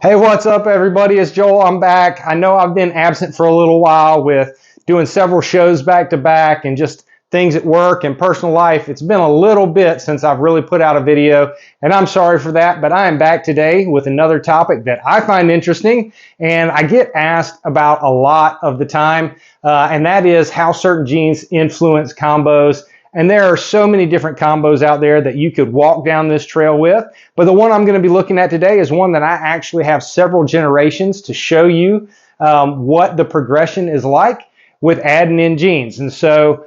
Hey, what's up, everybody? It's Joel. I'm back. I know I've been absent for a little while with doing several shows back to back and just things at work and personal life. It's been a little bit since I've really put out a video, and I'm sorry for that, but I am back today with another topic that I find interesting and I get asked about a lot of the time, and that is how certain genes influence combos. And there are so many different combos out there that you could walk down this trail with. But the one I'm going to be looking at today is one that I actually have several generations to show you what the progression is like with adding in genes. And so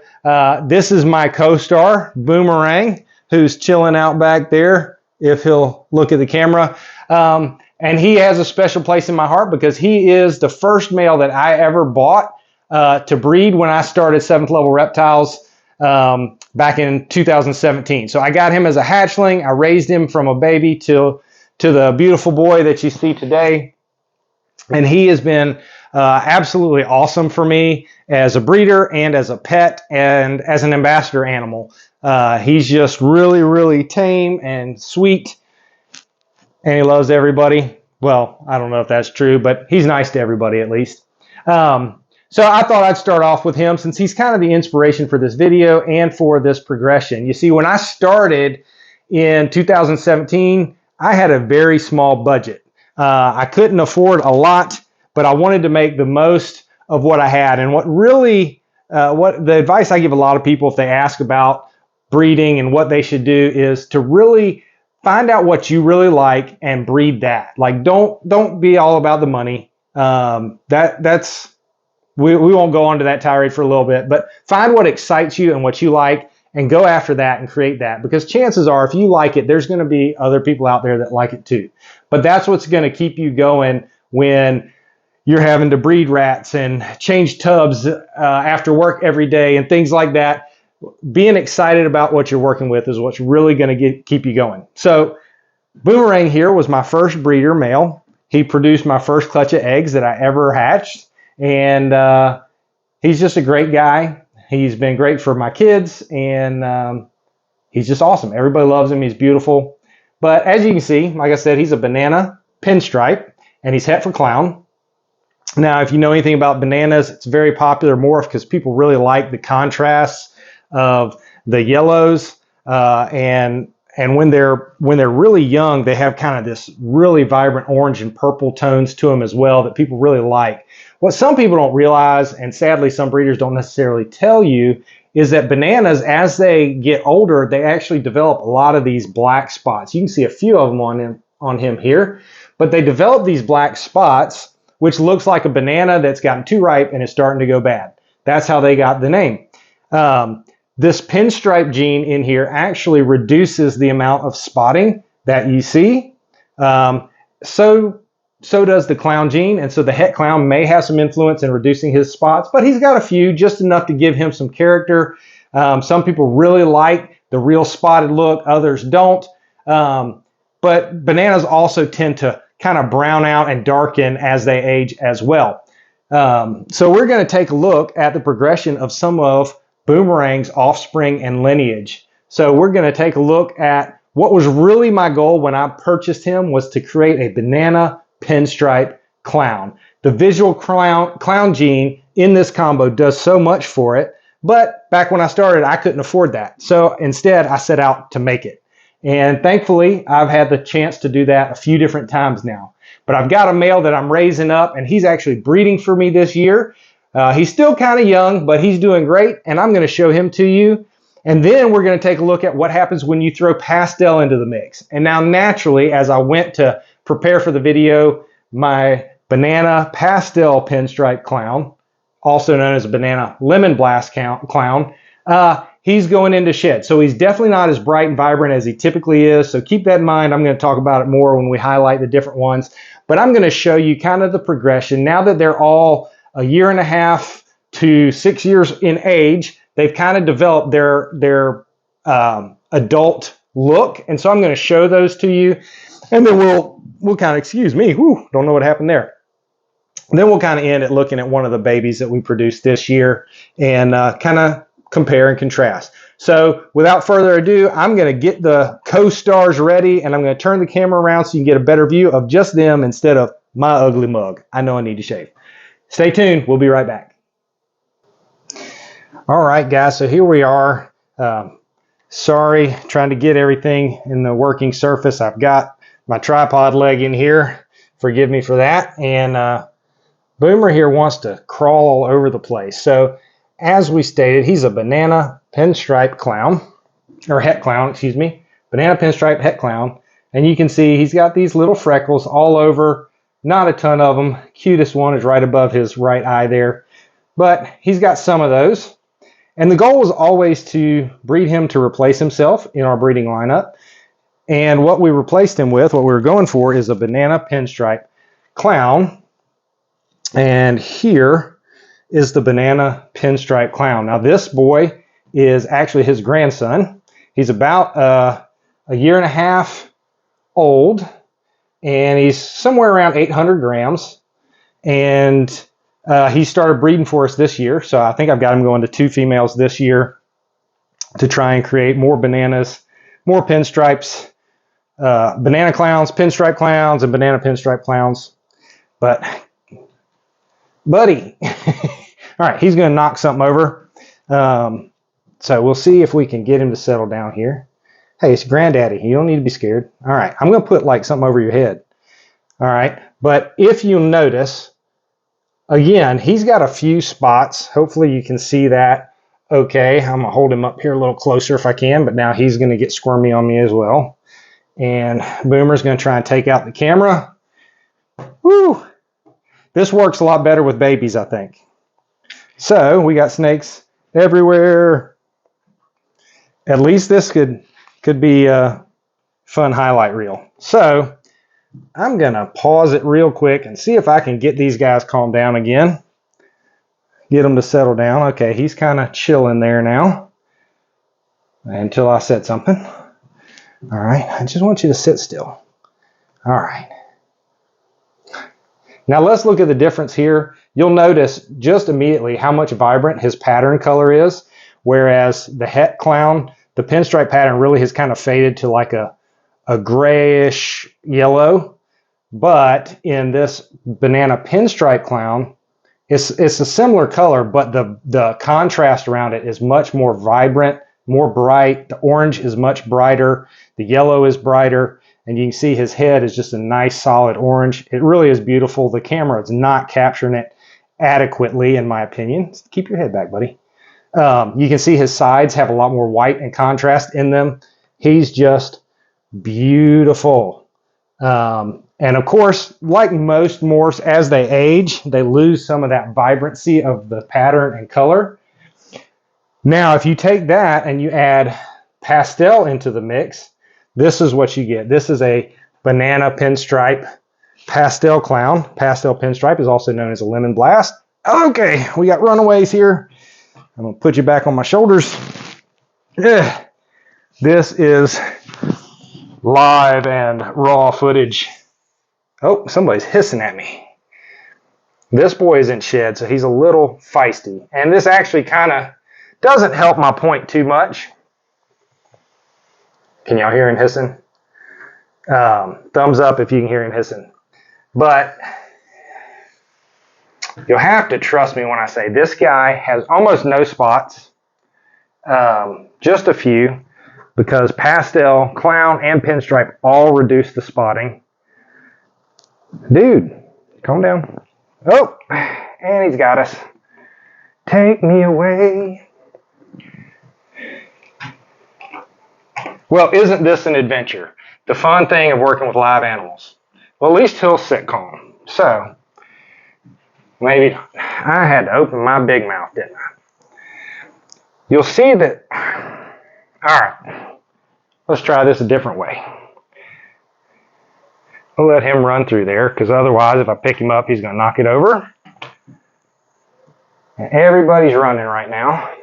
this is my co-star, Boomerang, who's chilling out back there, if he'll look at the camera. And he has a special place in my heart because he is the first male that I ever bought to breed when I started 7th Level Reptiles back in 2017. So I got him as a hatchling. I raised him from a baby to the beautiful boy that you see today. And he has been absolutely awesome for me as a breeder and as a pet and as an ambassador animal. He's just really, really tame and sweet. And he loves everybody. Well, I don't know if that's true, but he's nice to everybody at least. So I thought I'd start off with him since he's kind of the inspiration for this video and for this progression. You see, when I started in 2017, I had a very small budget. I couldn't afford a lot, but I wanted to make the most of what I had. And what the advice I give a lot of people if they ask about breeding and what they should do is to really find out what you really like and breed that. Like, don't be all about the money. We won't go on to that tirade for a little bit, but find what excites you and what you like and go after that and create that, because chances are if you like it, there's going to be other people out there that like it too. But that's what's going to keep you going when you're having to breed rats and change tubs after work every day and things like that. Being excited about what you're working with is what's really going to keep you going. So Boomerang here was my first breeder male. He produced my first clutch of eggs that I ever hatched. And he's just a great guy. He's been great for my kids, and he's just awesome. Everybody loves him. He's beautiful. But as you can see, like I said, he's a banana pinstripe, and he's het for clown. Now, if you know anything about bananas, it's a very popular morph because people really like the contrasts of the yellows. And when they're really young, they have kind of this really vibrant orange and purple tones to them as well that people really like. What some people don't realize, and sadly some breeders don't necessarily tell you, is that bananas, as they get older, they actually develop a lot of these black spots. You can see a few of them on him here, but they develop these black spots, which looks like a banana that's gotten too ripe and is starting to go bad. That's how they got the name. This pinstripe gene in here actually reduces the amount of spotting that you see. So does the clown gene, and so the het clown may have some influence in reducing his spots, but he's got a few, just enough to give him some character. Some people really like the real spotted look, others don't. But bananas also tend to kind of brown out and darken as they age as well. So we're going to take a look at the progression of some of Boomerang's offspring and lineage. So we're going to take a look at what was really my goal when I purchased him, was to create a banana pinstripe clown. The visual clown gene in this combo does so much for it, but back when I started, I couldn't afford that. So instead, I set out to make it. And thankfully, I've had the chance to do that a few different times now. But I've got a male that I'm raising up, and he's actually breeding for me this year. He's still kind of young, but he's doing great, and I'm going to show him to you. And then we're going to take a look at what happens when you throw pastel into the mix. And now, naturally, as I went to prepare for the video, my banana pastel pinstripe clown, also known as a banana lemon blast clown, he's going into shed. So he's definitely not as bright and vibrant as he typically is. So keep that in mind. I'm going to talk about it more when we highlight the different ones. But I'm going to show you kind of the progression. Now that they're all 1.5 to 6 years in age, they've kind of developed their adult look. And so I'm going to show those to you. And then we'll kind of, excuse me, don't know what happened there. Then we'll kind of end at looking at one of the babies that we produced this year and kind of compare and contrast. So without further ado, I'm going to get the co-stars ready, and I'm going to turn the camera around so you can get a better view of just them instead of my ugly mug. I know I need to shave. Stay tuned. We'll be right back. All right, guys. So here we are. Sorry, trying to get everything in the working surface. I've got my tripod leg in here. Forgive me for that. And Boomer here wants to crawl all over the place. So as we stated, he's a Banana Pinstripe Clown, or Het Clown, excuse me. Banana Pinstripe Het Clown. And you can see he's got these little freckles all over. Not a ton of them. Cutest one is right above his right eye there. But he's got some of those. And the goal was always to breed him to replace himself in our breeding lineup. And what we replaced him with, what we were going for, is a Banana Pinstripe Clown. And here is the Banana Pinstripe Clown. Now this boy is actually his grandson. He's about a year and a half old. And he's somewhere around 800 grams. And he started breeding for us this year. So I think I've got him going to 2 females this year to try and create more bananas, more pinstripes, banana clowns, pinstripe clowns, and banana pinstripe clowns. But, buddy, all right, he's going to knock something over. So we'll see if we can get him to settle down here. Hey, it's Granddaddy. You don't need to be scared. All right, I'm going to put like something over your head. All right, but if you notice, again, he's got a few spots. Hopefully you can see that. Okay, I'm going to hold him up here a little closer if I can, but now he's going to get squirmy on me as well. And Boomer's going to try and take out the camera. Woo! This works a lot better with babies, I think. So we got snakes everywhere. At least this could be a fun highlight reel. So I'm going to pause it real quick and see if I can get these guys calmed down again. Get them to settle down. Okay, he's kind of chilling there now until I said something. All right, I just want you to sit still. All right. Now let's look at the difference here. You'll notice just immediately how much vibrant his pattern color is, whereas the Het Clown, the pinstripe pattern really has kind of faded to like a grayish yellow. But in this Banana Pinstripe Clown, it's a similar color, but the contrast around it is much more vibrant, more bright. The orange is much brighter. The yellow is brighter. And you can see his head is just a nice solid orange. It really is beautiful. The camera is not capturing it adequately, in my opinion. Keep your head back, buddy. You can see his sides have a lot more white and contrast in them. He's just beautiful. And of course, like most morphs, as they age, they lose some of that vibrancy of the pattern and color. Now, if you take that and you add pastel into the mix, this is what you get. This is a Banana Pinstripe Pastel Clown. Pastel Pinstripe is also known as a Lemon Blast. Okay, we got runaways here. I'm going to put you back on my shoulders. Ugh. This is live and raw footage. Oh, somebody's hissing at me. This boy is in shed, so he's a little feisty. And this actually kind of doesn't help my point too much. Can y'all hear him hissing? Thumbs up if you can hear him hissing. But you'll have to trust me when I say this guy has almost no spots. Just a few. Because pastel, clown, and pinstripe all reduce the spotting. Dude, calm down. Oh, and he's got us. Take me away. Well, isn't this an adventure? The fun thing of working with live animals. Well, at least he'll sit calm. So, maybe I had to open my big mouth, didn't I? You'll see that. All right, let's try this a different way. We'll let him run through there, because otherwise, if I pick him up, he's going to knock it over. And everybody's running right now.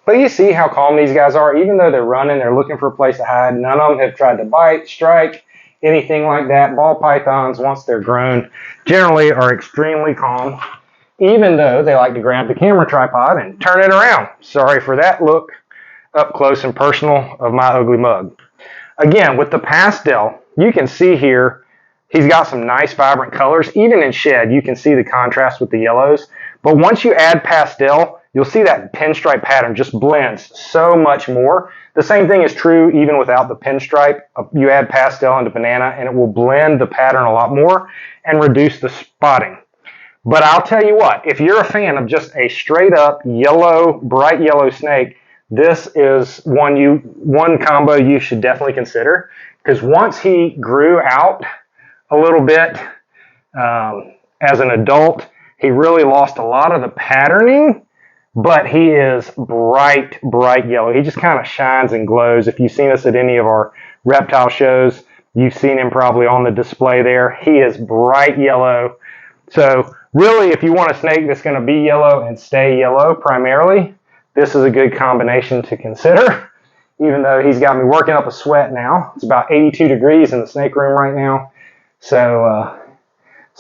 But you see how calm these guys are? Even though they're running, they're looking for a place to hide. None of them have tried to bite, strike, anything like that. Ball pythons, once they're grown, generally are extremely calm. even though they like to grab the camera tripod and turn it around. Sorry for that look up close and personal of my ugly mug. Again, with the pastel, you can see here, he's got some nice vibrant colors. Even in shed, you can see the contrast with the yellows. But once you add pastel, you'll see that pinstripe pattern just blends so much more. The same thing is true even without the pinstripe. You add pastel into banana and it will blend the pattern a lot more and reduce the spotting. But I'll tell you what, if you're a fan of just a straight up yellow, bright yellow snake, this is one combo you should definitely consider, because once he grew out a little bit as an adult, he really lost a lot of the patterning, but he is bright, bright yellow. He just kind of shines and glows. If you've seen us at any of our reptile shows, you've seen him probably on the display there. He is bright yellow. So really, if you want a snake that's going to be yellow and stay yellow primarily, this is a good combination to consider, even though he's got me working up a sweat now. It's about 82 degrees in the snake room right now. So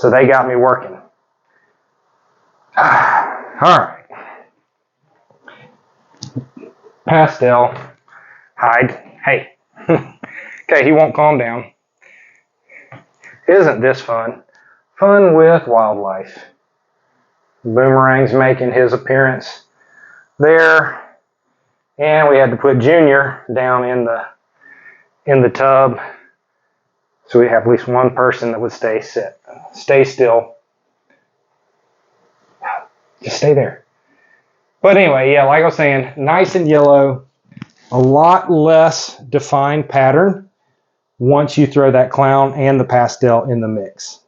they got me working. All right. Pastel. Hide. Hey. Okay, he won't calm down. Isn't this fun? Fun with wildlife. Boomerang's making his appearance there, and we had to put Junior down in the tub so we have at least one person that would stay still. Just stay there. But anyway, yeah, like I was saying, nice and yellow, a lot less defined pattern once you throw that clown and the pastel in the mix.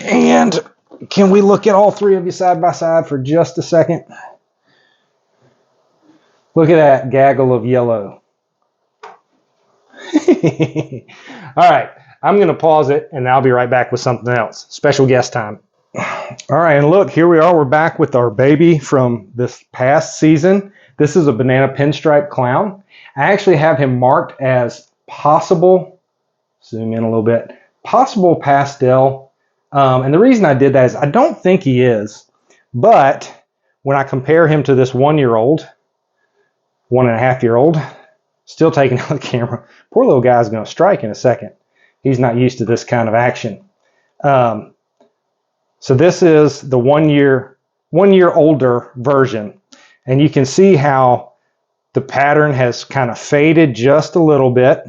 And can we look at all three of you side by side for just a second? Look at that gaggle of yellow. All right, I'm going to pause it and I'll be right back with something else. Special guest time. All right, and look, here we are. We're back with our baby from this past season. This is a Banana Pinstripe Clown. I actually have him marked as possible, zoom in a little bit, possible pastel. And the reason I did that is I don't think he is, but when I compare him to this 1-year-old, 1.5-year-old, still taking out the camera, poor little guy's going to strike in a second. He's not used to this kind of action. So this is the 1 year older version, and you can see how the pattern has kind of faded just a little bit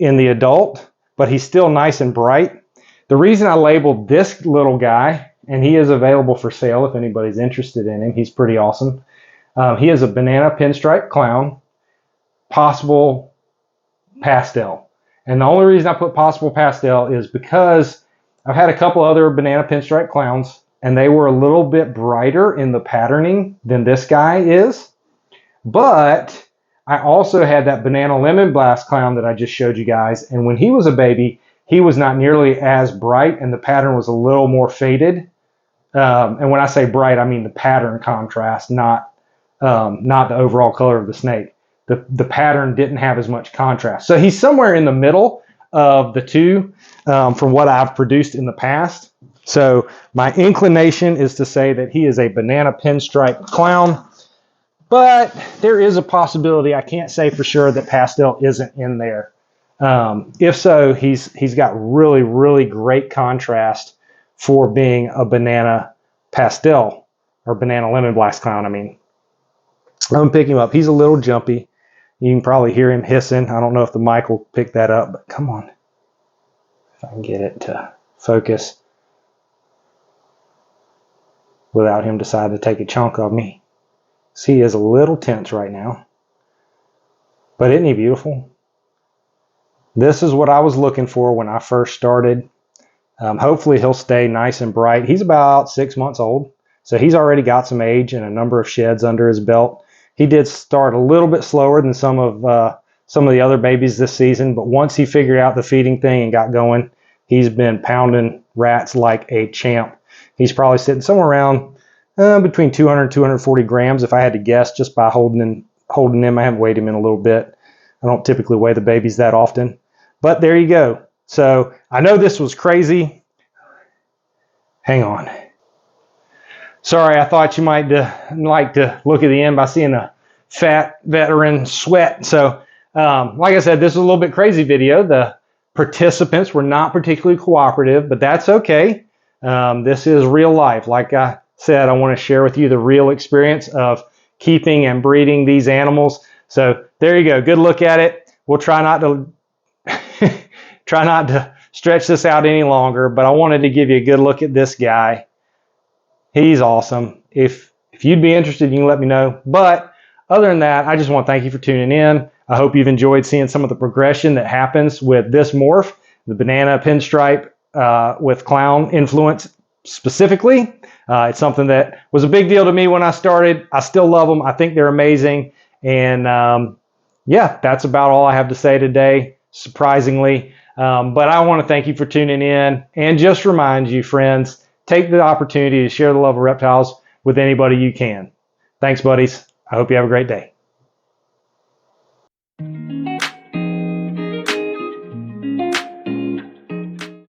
in the adult, but he's still nice and bright. The reason I labeled this little guy, and he is available for sale if anybody's interested in him, he's pretty awesome. He is a Banana Pinstripe Clown, possible pastel. And the only reason I put possible pastel is because I've had a couple other Banana Pinstripe Clowns, and they were a little bit brighter in the patterning than this guy is. But I also had that Banana Lemon Blast Clown that I just showed you guys, and when he was a baby, he was not nearly as bright, and the pattern was a little more faded. And when I say bright, I mean the pattern contrast, not the overall color of the snake. The pattern didn't have as much contrast. So he's somewhere in the middle of the two from what I've produced in the past. So my inclination is to say that he is a Banana Pinstripe Clown, but there is a possibility, I can't say for sure, that pastel isn't in there. If so, he's got really, really great contrast for being a banana pastel, or Banana Lemon Blast Clown, I mean. I'm going to pick him up. He's a little jumpy. You can probably hear him hissing. I don't know if the mic will pick that up, but come on. If I can get it to focus without him deciding to take a chunk of me. See, he is a little tense right now. But isn't he beautiful? This is what I was looking for when I first started. Hopefully he'll stay nice and bright. He's about 6 months old, so he's already got some age and a number of sheds under his belt. He did start a little bit slower than some of the other babies this season, but once he figured out the feeding thing and got going, he's been pounding rats like a champ. He's probably sitting somewhere around between 200 and 240 grams if I had to guess, just by holding him. I haven't weighed him in a little bit. I don't typically weigh the babies that often. But there you go. So I know this was crazy. Hang on. Sorry, I thought you might like to look at the end by seeing a fat veteran sweat. So, like I said, this is a little bit crazy video. The participants were not particularly cooperative, but that's okay. This is real life. Like I said, I want to share with you the real experience of keeping and breeding these animals. So there you go. Good look at it. We'll try not to stretch this out any longer, but I wanted to give you a good look at this guy. He's awesome. If you'd be interested, you can let me know. But other than that, I just want to thank you for tuning in. I hope you've enjoyed seeing some of the progression that happens with this morph, the Banana Pinstripe with clown influence specifically. It's something that was a big deal to me when I started. I still love them. I think they're amazing. And yeah, that's about all I have to say today, surprisingly. But I want to thank you for tuning in and just remind you, friends, take the opportunity to share the love of reptiles with anybody you can. Thanks, buddies. I hope you have a great day.